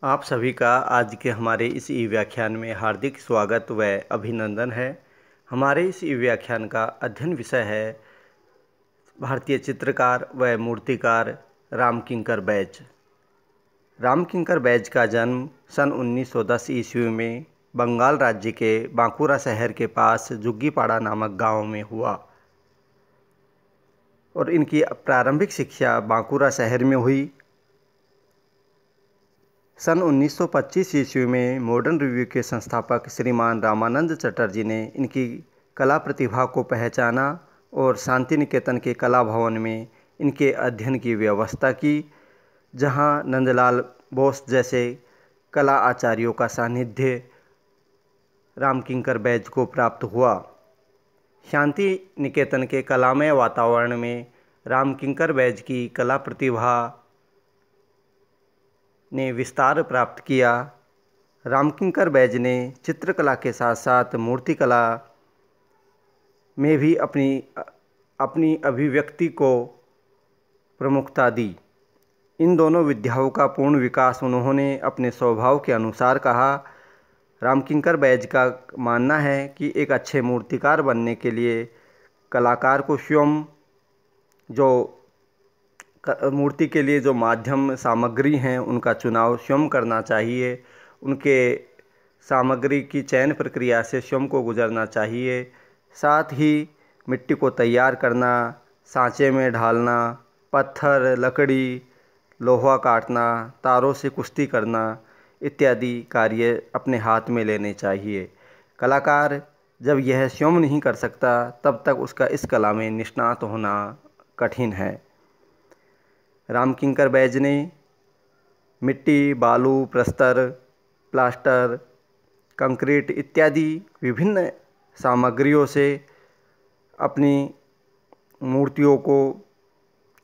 आप सभी का आज के हमारे इस ई व्याख्यान में हार्दिक स्वागत व अभिनंदन है। हमारे इस ई व्याख्यान का अध्ययन विषय है भारतीय चित्रकार व मूर्तिकार रामकिंकर बैज। रामकिंकर बैज का जन्म सन 1910 ईस्वी में बंगाल राज्य के बांकुरा शहर के पास जुग्गीपाड़ा नामक गांव में हुआ और इनकी प्रारंभिक शिक्षा बांकुरा शहर में हुई। सन 1925 ईस्वी में मॉडर्न रिव्यू के संस्थापक श्रीमान रामानंद चटर्जी ने इनकी कला प्रतिभा को पहचाना और शांति निकेतन के कला भवन में इनके अध्ययन की व्यवस्था की, जहां नंदलाल बोस जैसे कला आचार्यों का सानिध्य रामकिंकर बैज को प्राप्त हुआ। शांति निकेतन के कलामय वातावरण में रामकिंकर बैज की कला प्रतिभा ने विस्तार प्राप्त किया। रामकिंकर बैज ने चित्रकला के साथ साथ मूर्तिकला में भी अपनी अभिव्यक्ति को प्रमुखता दी। इन दोनों विद्याओं का पूर्ण विकास उन्होंने अपने स्वभाव के अनुसार कहा। रामकिंकर बैज का मानना है कि एक अच्छे मूर्तिकार बनने के लिए कलाकार को स्वयं मूर्ति के लिए जो माध्यम सामग्री हैं उनका चुनाव स्वयं करना चाहिए। उनके सामग्री की चयन प्रक्रिया से स्वयं को गुजरना चाहिए। साथ ही मिट्टी को तैयार करना, सांचे में ढालना, पत्थर, लकड़ी, लोहा काटना, तारों से कुश्ती करना इत्यादि कार्य अपने हाथ में लेने चाहिए। कलाकार जब यह स्वयं नहीं कर सकता तब तक उसका इस कला में निष्णात होना कठिन है। रामकिंकर बैज ने मिट्टी, बालू, प्रस्तर, प्लास्टर, कंक्रीट इत्यादि विभिन्न सामग्रियों से अपनी मूर्तियों को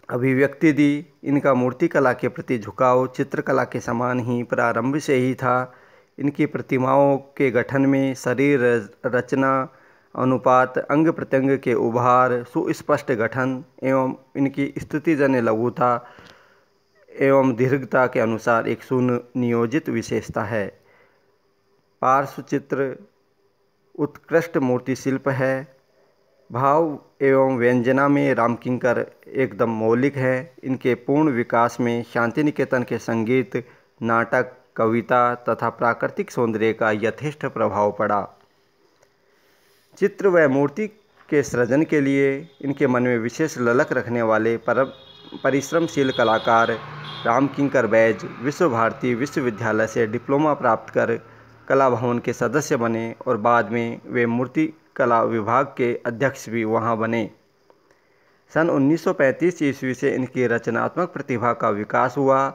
अभिव्यक्ति दी। इनका मूर्तिकला के प्रति झुकाव चित्रकला के समान ही प्रारंभ से ही था। इनकी प्रतिमाओं के गठन में शरीर रचना, अनुपात, अंग प्रत्यंग के उभार, सुस्पष्ट गठन एवं इनकी स्तुतिजन्य लघुता एवं दीर्घता के अनुसार एक सुनियोजित विशेषता है। पार्श्व चित्र उत्कृष्ट मूर्ति शिल्प है। भाव एवं व्यंजना में रामकिंकर एकदम मौलिक है। इनके पूर्ण विकास में शांति निकेतन के संगीत, नाटक, कविता तथा प्राकृतिक सौंदर्य का यथेष्ट प्रभाव पड़ा। चित्र व मूर्ति के सृजन के लिए इनके मन में विशेष ललक रखने वाले परिश्रमशील कलाकार रामकिंकर बैज विश्व भारती विश्वविद्यालय से डिप्लोमा प्राप्त कर कला भवन के सदस्य बने और बाद में वे मूर्ति कला विभाग के अध्यक्ष भी वहां बने। सन 1935 ईस्वी से इनकी रचनात्मक प्रतिभा का विकास हुआ।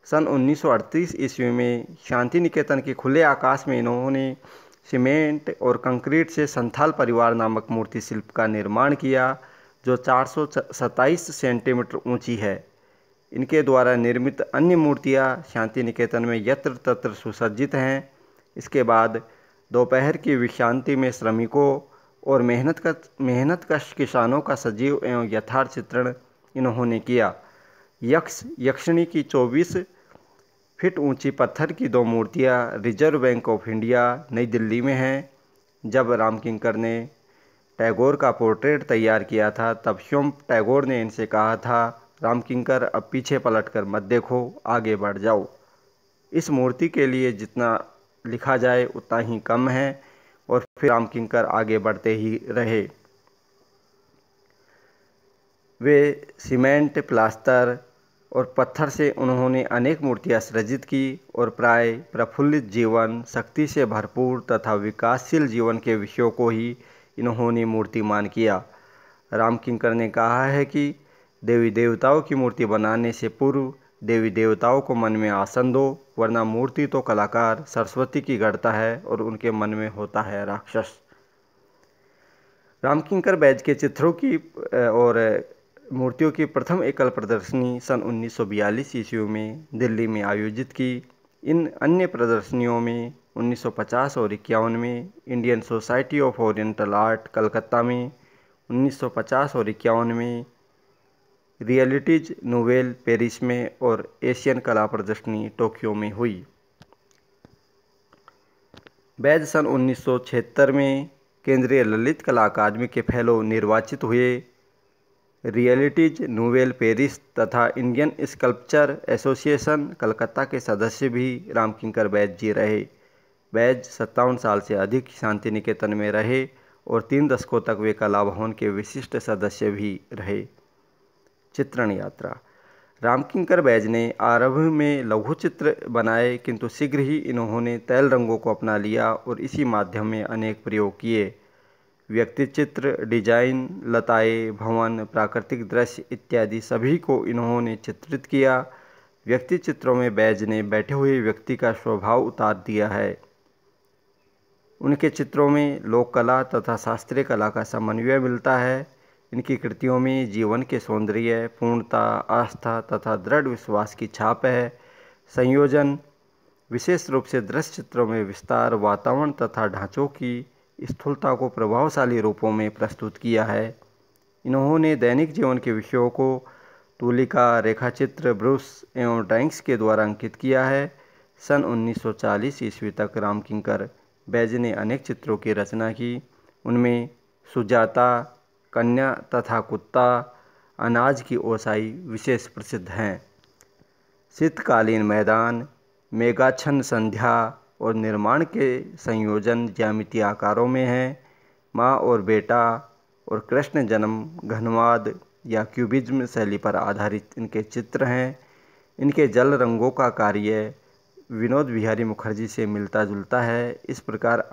सन 1938 ईस्वी में शांति निकेतन के खुले आकाश में इन्होंने सीमेंट और कंक्रीट से संथाल परिवार नामक मूर्ति शिल्प का निर्माण किया, जो 427 सेंटीमीटर ऊंची है। इनके द्वारा निर्मित अन्य मूर्तियां शांति निकेतन में यत्र तत्र सुसज्जित हैं। इसके बाद दोपहर की विश्रांति में श्रमिकों और मेहनतकश किसानों का सजीव एवं यथार्थ चित्रण इन्होंने किया। यक्षिणी की 24 फीट ऊंची पत्थर की 2 मूर्तियां रिजर्व बैंक ऑफ इंडिया नई दिल्ली में हैं। जब रामकिंकर ने टैगोर का पोर्ट्रेट तैयार किया था तब स्वयं टैगोर ने इनसे कहा था, रामकिंकर अब पीछे पलटकर मत देखो, आगे बढ़ जाओ। इस मूर्ति के लिए जितना लिखा जाए उतना ही कम है। और फिर रामकिंकर आगे बढ़ते ही रहे। वे सीमेंट, प्लास्टर और पत्थर से उन्होंने अनेक मूर्तियां सृजित की और प्राय प्रफुल्लित जीवन, शक्ति से भरपूर तथा विकासशील जीवन के विषयों को ही इन्होंने मूर्तिमान किया। रामकिंकर ने कहा है कि देवी देवताओं की मूर्ति बनाने से पूर्व देवी देवताओं को मन में आसन दो, वरना मूर्ति तो कलाकार सरस्वती की गढ़ता है और उनके मन में होता है राक्षस। रामकिंकर बैज के चित्रों की और मूर्तियों की प्रथम एकल प्रदर्शनी सन 1942 ईस्वी में दिल्ली में आयोजित की। इन अन्य प्रदर्शनियों में 1950 और 51 में Indian society of oriental art Calcutta में, 1950 और 51 में रियलिटीज नोवेल पेरिस में और एशियन कला प्रदर्शनी टोक्यो में हुई। बैज सन 1976 में केंद्रीय ललित कला अकादमी के फेलो निर्वाचित हुए। रियलिटीज नोवेल पेरिस तथा इंडियन स्कल्पचर एसोसिएशन कलकत्ता के सदस्य भी रामकिंकर बैज जी रहे। बैज 57 साल से अधिक शांति निकेतन में रहे और 3 दशकों तक वे कला भवन के विशिष्ट सदस्य भी रहे। चित्रण यात्रा। रामकिंकर बैज ने आरंभ में लघु चित्र बनाए, किंतु शीघ्र ही इन्होंने तैल रंगों को अपना लिया और इसी माध्यम में अनेक प्रयोग किए। व्यक्ति चित्र, डिजाइन, लताएं, भवन, प्राकृतिक दृश्य इत्यादि सभी को इन्होंने चित्रित किया। व्यक्ति चित्रों में बैज ने बैठे हुए व्यक्ति का स्वभाव उतार दिया है। उनके चित्रों में लोक कला तथा शास्त्रीय कला का समन्वय मिलता है। इनकी कृतियों में जीवन के सौंदर्य, पूर्णता, आस्था तथा दृढ़ विश्वास की छाप है। संयोजन, विशेष रूप से दृश्य चित्रों में विस्तार, वातावरण तथा ढांचों की स्थूलता को प्रभावशाली रूपों में प्रस्तुत किया है। इन्होंने दैनिक जीवन के विषयों को तूलिका, रेखाचित्र, ब्रश एवं ड्राइंग्स के द्वारा अंकित किया है। सन 1940 ईस्वी तक रामकिंकर बैज ने अनेक चित्रों की रचना की। उनमें सुजाता, कन्या तथा कुत्ता, अनाज की ओसाई विशेष प्रसिद्ध हैं। शीतकालीन मैदान, मेघाच्छन्न संध्या और निर्माण के संयोजन ज्यामितीय आकारों में हैं। माँ और बेटा और कृष्ण जन्म घनवाद या क्यूबिज्म शैली पर आधारित इनके चित्र हैं। इनके जल रंगों का कार्य विनोद बिहारी मुखर्जी से मिलता जुलता है। इस प्रकार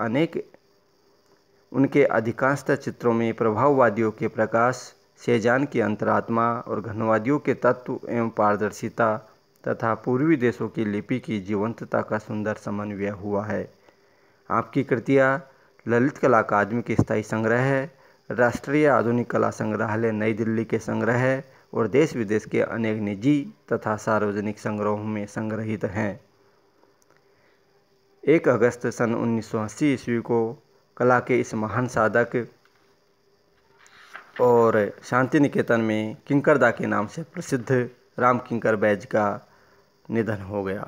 उनके अधिकांशतः चित्रों में प्रभाववादियों के प्रकाश, सेजान की अंतरात्मा और घनवादियों के तत्व एवं पारदर्शिता तथा पूर्वी देशों की लिपि की जीवंतता का सुंदर समन्वय हुआ है। आपकी कृतियाँ ललित कला अकादमी के स्थायी संग्रह है, राष्ट्रीय आधुनिक कला संग्रहालय नई दिल्ली के संग्रह है और देश विदेश के अनेक निजी तथा सार्वजनिक संग्रहों में संग्रहित हैं। 1 अगस्त सन 1980 ईस्वी को कला के इस महान साधक और शांति निकेतन में किंकरदा के नाम से प्रसिद्ध रामकिंकर बैज का निधन हो गया।